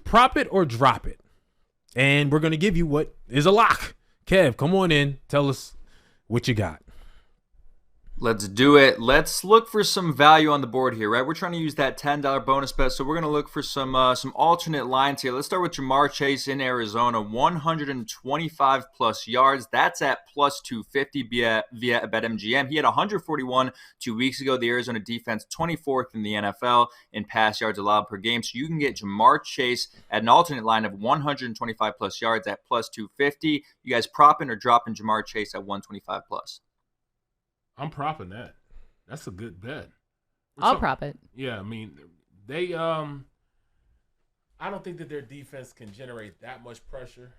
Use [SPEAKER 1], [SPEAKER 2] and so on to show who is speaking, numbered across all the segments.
[SPEAKER 1] Prop it or drop it. And we're going to give you what is a lock. Kev, come on in. Tell us what you got.
[SPEAKER 2] Let's do it. Let's look for some value on the board here, right? We're trying to use that $10 bonus bet, so we're going to look for some alternate lines here. Let's start with Jamar Chase in Arizona, 125-plus yards. That's at plus 250 via BetMGM. He had 141 2 weeks ago. The Arizona defense, 24th in the NFL in pass yards allowed per game. So you can get Jamar Chase at an alternate line of 125-plus yards at plus 250. You guys propping or dropping Jamar Chase at 125-plus?
[SPEAKER 3] I'm propping that. That's a good bet.
[SPEAKER 4] I'll prop it.
[SPEAKER 3] Yeah, I mean, they I don't think that their defense can generate that much pressure.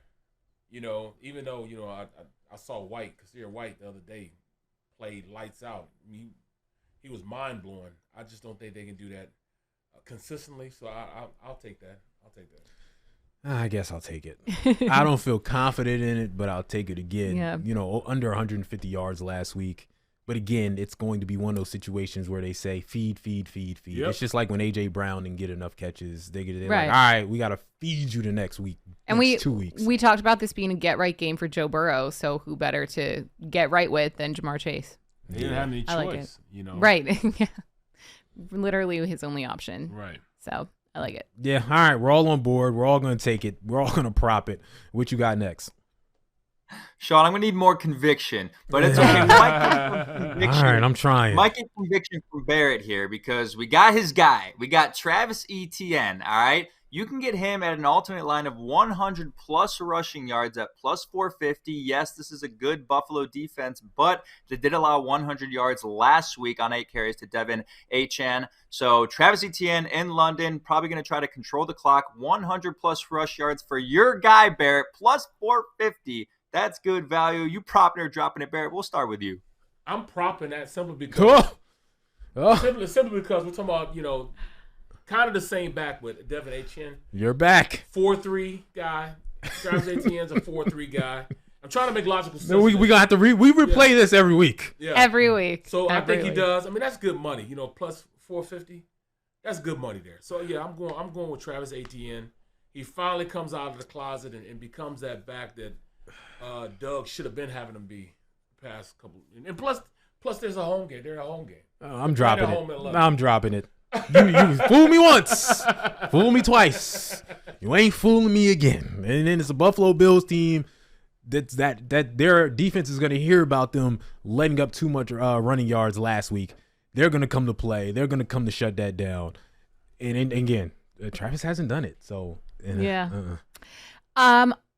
[SPEAKER 3] Even though, I saw Kasir White the other day played lights out. I mean, he was mind-blowing. I just don't think they can do that consistently, so I'll take that.
[SPEAKER 1] I guess I'll take it. I don't feel confident in it, but I'll take it again.
[SPEAKER 4] Yeah.
[SPEAKER 1] Under 150 yards last week. But again, it's going to be one of those situations where they say feed. Yep. It's just like when A.J. Brown didn't get enough catches. They're
[SPEAKER 4] right.
[SPEAKER 1] Like, all right, we got to feed you the next week.
[SPEAKER 4] And
[SPEAKER 1] next 2 weeks.
[SPEAKER 4] We talked about this being a get-right game for Joe Burrow, so who better to get right with than Jamar Chase?
[SPEAKER 3] He didn't have any choice,
[SPEAKER 4] I like it. Right. Yeah. Literally his only option.
[SPEAKER 3] Right.
[SPEAKER 4] So I like it.
[SPEAKER 1] Yeah, all right, we're all on board. We're all going to take it. We're all going to prop it. What you got next?
[SPEAKER 2] Sean, I'm going to need more conviction, but it's okay. We might get some conviction.
[SPEAKER 1] All right, I'm trying.
[SPEAKER 2] Might get conviction from Barrett here because we got his guy. We got Travis Etienne, all right? You can get him at an alternate line of 100-plus rushing yards at plus 450. Yes, this is a good Buffalo defense, but they did allow 100 yards last week on 8 carries to Devan Kaney. So Travis Etienne in London, probably going to try to control the clock. 100-plus rush yards for your guy, Barrett, plus 450. That's good value. You propping or dropping it, Barrett? We'll start with you.
[SPEAKER 3] I'm propping that simply because simply because we're talking about, kind of the same back with Devan Kaney.
[SPEAKER 1] You're back.
[SPEAKER 3] 4-3 guy. Travis Etienne's a 4-3 guy. I'm trying to make logical sense.
[SPEAKER 1] We gonna have to we replay this every week.
[SPEAKER 3] Yeah.
[SPEAKER 4] Every week.
[SPEAKER 3] So I think he does. I mean, that's good money. Plus 450. That's good money there. So yeah, I'm going with Travis Etienne. He finally comes out of the closet and becomes that back that Doug should have been having him be the past couple. And plus there's a home game. They're a home game.
[SPEAKER 1] I'm dropping it. I'm dropping it. You fooled me once. Fool me twice. You ain't fooling me again. And then it's a Buffalo Bills team that their defense is going to hear about them letting up too much running yards last week. They're going to come to play. They're going to come to shut that down. And again, Travis hasn't done it. So
[SPEAKER 4] yeah.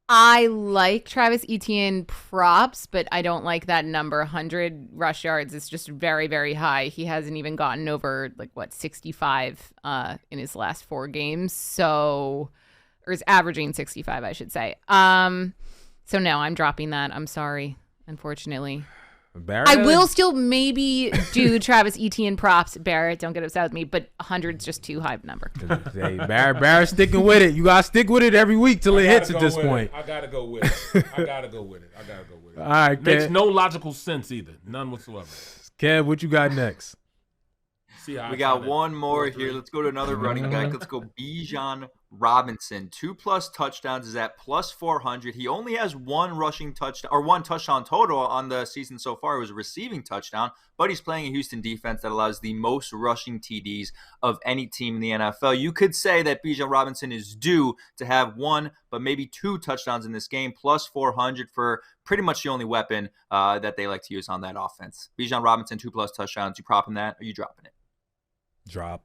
[SPEAKER 4] I like Travis Etienne props, but I don't like that number. 100 rush yards is just very, very high. He hasn't even gotten over 65 in his last 4 games. Or is averaging 65, I should say. So no, I'm dropping that. I'm sorry, unfortunately.
[SPEAKER 1] Barrett?
[SPEAKER 4] I will still maybe do Travis Etienne props. Barrett, don't get upset with me, but 100's just too high of a number.
[SPEAKER 1] Hey, Barrett's sticking with it. You got to stick with it every week till it hits at this point.
[SPEAKER 3] I got to go with it. All
[SPEAKER 1] right,
[SPEAKER 3] Makes no logical sense either. None whatsoever.
[SPEAKER 1] Kev, what you got next?
[SPEAKER 2] We got one more here. Let's go to another running back. Let's go Bijan Robinson. 2+ touchdowns is at plus 400. He only has one rushing touchdown or one touchdown total on the season so far. It was a receiving touchdown, but he's playing a Houston defense that allows the most rushing TDs of any team in the NFL. You could say that Bijan Robinson is due to have 1, but maybe 2 touchdowns in this game, plus 400 for pretty much the only weapon that they like to use on that offense. Bijan Robinson, 2+ touchdowns. You propping that or you dropping it?
[SPEAKER 1] Drop.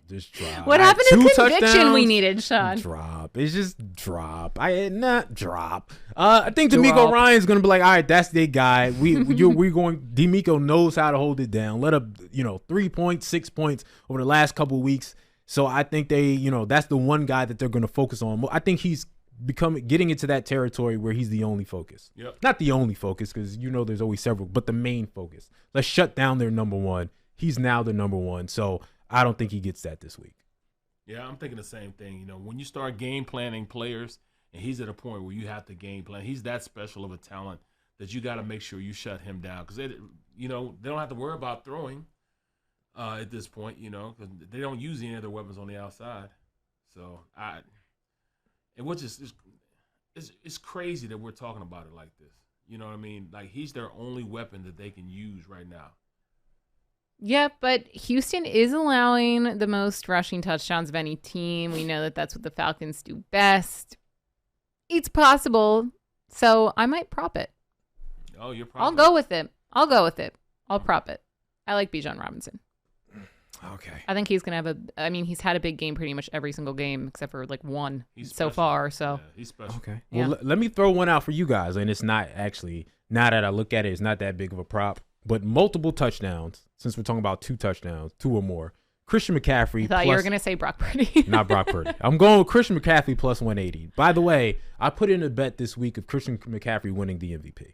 [SPEAKER 1] Just drop.
[SPEAKER 4] What happened to conviction
[SPEAKER 1] touchdowns?
[SPEAKER 4] we needed, Sean?
[SPEAKER 1] Drop. It's just drop. Drop. I think DeMeco Ryan's gonna be like, all right, that's their guy. DeMeco knows how to hold it down. Let up, 3 points, 6 points over the last couple of weeks. So I think they, that's the one guy that they're gonna focus on. I think he's getting into that territory where he's the only focus.
[SPEAKER 3] Yep.
[SPEAKER 1] Not the only focus, because there's always several, but the main focus. Let's shut down their number one. He's now the number one. So I don't think he gets that this week.
[SPEAKER 3] Yeah, I'm thinking the same thing. When you start game planning players, and he's at a point where you have to game plan, he's that special of a talent that you got to make sure you shut him down because they don't have to worry about throwing. at this point, because they don't use any other weapons on the outside. So it's crazy that we're talking about it like this. You know what I mean? Like, he's their only weapon that they can use right now.
[SPEAKER 4] Yeah, but Houston is allowing the most rushing touchdowns of any team. We know that that's what the Falcons do best. It's possible, so I might prop it.
[SPEAKER 3] Oh, you're
[SPEAKER 4] I'll go with it. I'll prop it. I like Bijan Robinson.
[SPEAKER 1] Okay.
[SPEAKER 4] I think he's going to have he's had a big game pretty much every single game except for like one so far. So
[SPEAKER 3] yeah, he's special.
[SPEAKER 1] Okay. Well, let me throw one out for you guys. And it's not actually, now that I look at it, it's not that big of a prop. But multiple touchdowns, since we're talking about 2 touchdowns, 2 or more. Christian McCaffrey.
[SPEAKER 4] I thought you were going to say Brock Purdy.
[SPEAKER 1] Not Brock Purdy. I'm going with Christian McCaffrey plus 180. By the way, I put in a bet this week of Christian McCaffrey winning the MVP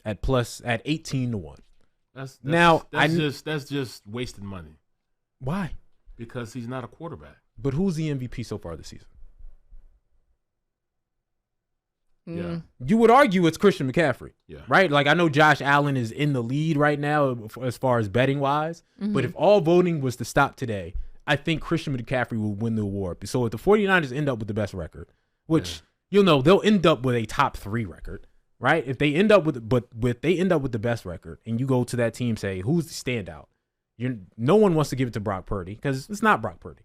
[SPEAKER 1] at 18-1.
[SPEAKER 3] That's just wasted money.
[SPEAKER 1] Why?
[SPEAKER 3] Because he's not a quarterback.
[SPEAKER 1] But who's the MVP so far this season?
[SPEAKER 3] Yeah.
[SPEAKER 1] You would argue it's Christian McCaffrey.
[SPEAKER 3] Yeah.
[SPEAKER 1] Right? Like, I know Josh Allen is in the lead right now as far as betting wise. Mm-hmm. But if all voting was to stop today, I think Christian McCaffrey will win the award. So if the 49ers end up with the best record, which they'll end up with a top 3 record, right? If they end up with the best record, and you go to that team, say, who's the standout? No one wants to give it to Brock Purdy because it's not Brock Purdy.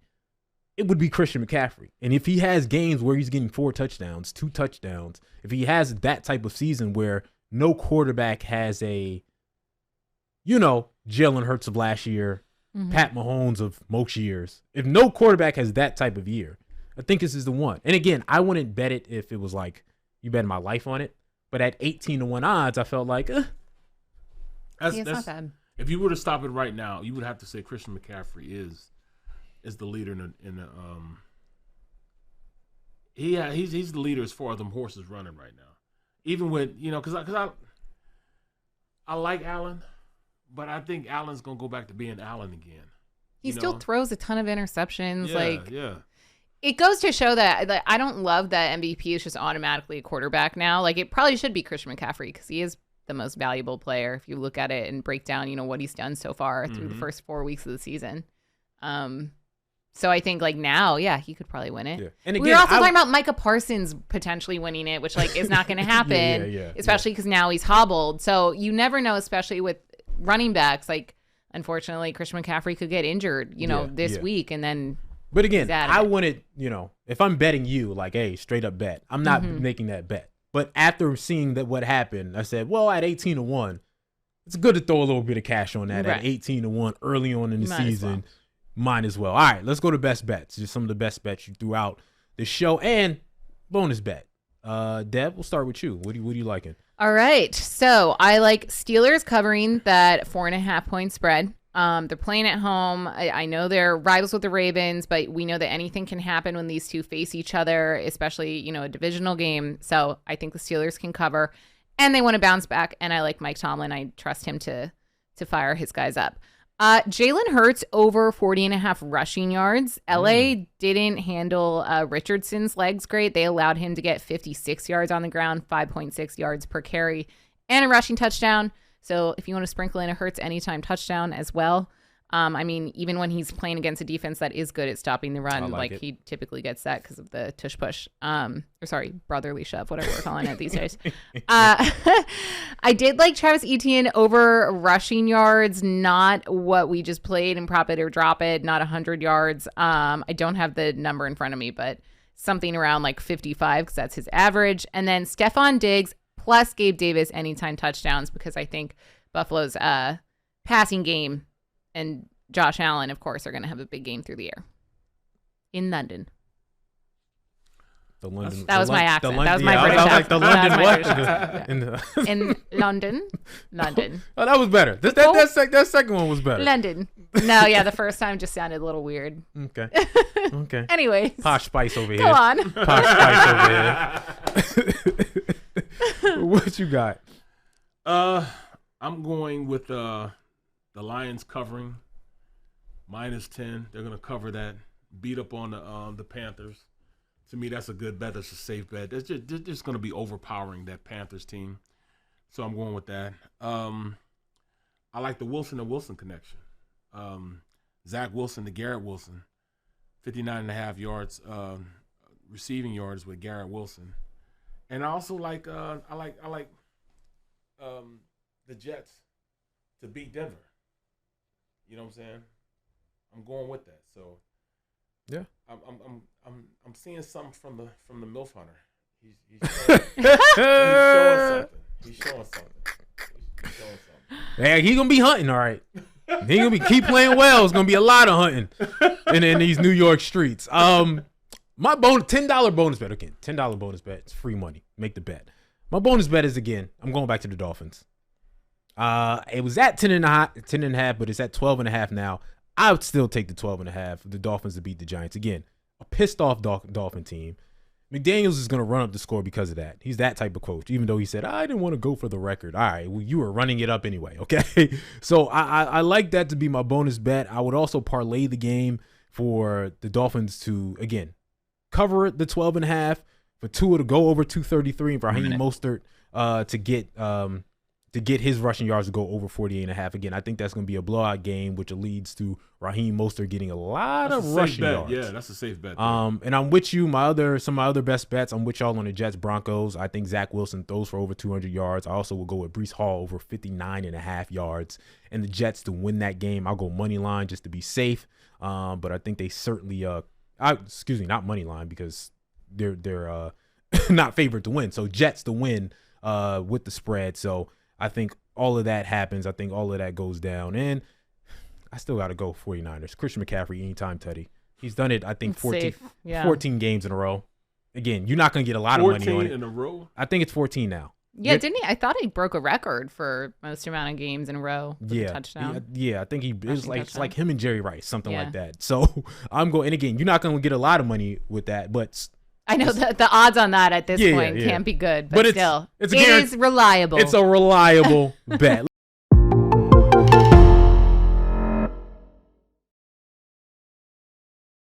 [SPEAKER 1] It would be Christian McCaffrey. And if he has games where he's getting 4 touchdowns, 2 touchdowns, if he has that type of season where no quarterback has Jalen Hurts of last year, Pat Mahomes of most years, if no quarterback has that type of year, I think this is the one. And again, I wouldn't bet it if it was like you bet my life on it. But at 18-1 odds, I felt like,
[SPEAKER 4] it's not bad.
[SPEAKER 3] If you were to stop it right now, you would have to say Christian McCaffrey is the leader he's the leader as far as them horses running right now. Even with because I like Allen, but I think Allen's gonna go back to being Allen again.
[SPEAKER 4] He still throws a ton of interceptions.
[SPEAKER 3] Yeah.
[SPEAKER 4] It goes to show that I don't love that MVP is just automatically a quarterback now. Like, it probably should be Christian McCaffrey because he is the most valuable player if you look at it and break down, what he's done so far through the first 4 weeks of the season. So I think now, he could probably win it. Yeah. And again, we were also talking about Micah Parsons potentially winning it, which is not going to happen, especially because now he's hobbled. So you never know, especially with running backs. Like, unfortunately, Christian McCaffrey could get injured, this week, and then.
[SPEAKER 1] But again, I wanted, if I'm betting you, like, hey, straight up bet, I'm not making that bet. But after seeing what happened, I said, well, at 18-1, it's good to throw a little bit of cash on that. Right. At 18-1 early on in the season. Might as well. All right, let's go to best bets. Just some of the best bets you threw out the show and bonus bet. Deb, we'll start with you. What are you liking?
[SPEAKER 4] All right. So I like Steelers covering that 4.5 point spread. They're playing at home. I know they're rivals with the Ravens, but we know that anything can happen when these two face each other, especially, a divisional game. So I think the Steelers can cover, and they want to bounce back. And I like Mike Tomlin. I trust him to fire his guys up. Jalen Hurts over 40.5 rushing yards. LA didn't handle Richardson's legs great. They allowed him to get 56 yards on the ground, 5.6 yards per carry, and a rushing touchdown. So if you want to sprinkle in a Hurts anytime touchdown as well, even when he's playing against a defense that is good at stopping the run, he typically gets that because of the tush push. Brotherly shove, whatever we're calling it these days. I did like Travis Etienne over rushing yards, not what we just played and prop it or drop it, not 100 yards. I don't have the number in front of me, but something around 55 because that's his average. And then Stephon Diggs plus Gabe Davis anytime touchdowns because I think Buffalo's passing game and Josh Allen, of course, are going to have a big game through the air in London.
[SPEAKER 1] That
[SPEAKER 4] was my accent. That was my British accent.
[SPEAKER 1] The London what?
[SPEAKER 4] In London. London.
[SPEAKER 1] Oh, that was better. That second one was better.
[SPEAKER 4] London. No, the first time just sounded a little weird.
[SPEAKER 1] Okay.
[SPEAKER 4] Anyways.
[SPEAKER 1] Posh Spice over here.
[SPEAKER 4] Go on.
[SPEAKER 1] Posh Spice over here. What you got?
[SPEAKER 3] I'm going with the Lions covering -10. They're going to cover that. Beat up on the Panthers. To me, that's a good bet. That's a safe bet. They're just going to be overpowering that Panthers team. So I'm going with that. I like the Wilson and Wilson connection. Zach Wilson to Garrett Wilson, 59.5 yards receiving yards with Garrett Wilson. And I also like I like the Jets to beat Denver. You know what I'm saying? I'm going with that. So
[SPEAKER 1] yeah,
[SPEAKER 3] I'm seeing something from the MILF Hunter. He's showing something.
[SPEAKER 1] Yeah, he gonna be hunting, all right. He gonna be keep playing well. It's gonna be a lot of hunting in these New York streets. My $10 bonus bet again. $10 bonus bet. It's free money. Make the bet. My bonus bet is again. I'm going back to the Dolphins. It was at 10.5, but it's at 12.5 now. I would still take the 12.5. The Dolphins to beat the Giants again. A pissed off Dolphin team. McDaniels is going to run up the score because of that. He's that type of coach, even though he said, I didn't want to go for the record. All right, well, you were running it up anyway, okay? So I like that to be my bonus bet. I would also parlay the game for the Dolphins to, again, cover the 12.5, for Tua to go over 233, and for Raheem Mostert to get his rushing yards to go over 48.5. Again, I think that's going to be a blowout game, which leads to Raheem Mostert getting a lot of rushing yards.
[SPEAKER 3] Yeah, that's a safe bet.
[SPEAKER 1] And I'm with you. Some of my other best bets, I'm with y'all on the Jets Broncos. I think Zach Wilson throws for over 200 yards. I also will go with Breece Hall over 59.5 yards. And the Jets to win that game, I'll go money line just to be safe. But I think they certainly not money line because they're not favored to win. So Jets to win with the spread. So I think all of that happens. I think all of that goes down. And I still got to go 49ers. Christian McCaffrey, anytime, Teddy. He's done it, I think, 14 games in a row. Again, you're not going to get a lot of money on it.
[SPEAKER 3] 14 in a row?
[SPEAKER 1] I think it's 14 now.
[SPEAKER 4] Yeah, didn't he? I thought he broke a record for most amount of games in a row with a touchdown.
[SPEAKER 1] Yeah, I think it's like him and Jerry Rice, something like that. So I'm going, and again, you're not going to get a lot of money with that, but
[SPEAKER 4] I know the odds on that at this point can't be good, but still, it is reliable.
[SPEAKER 1] It's a reliable bet.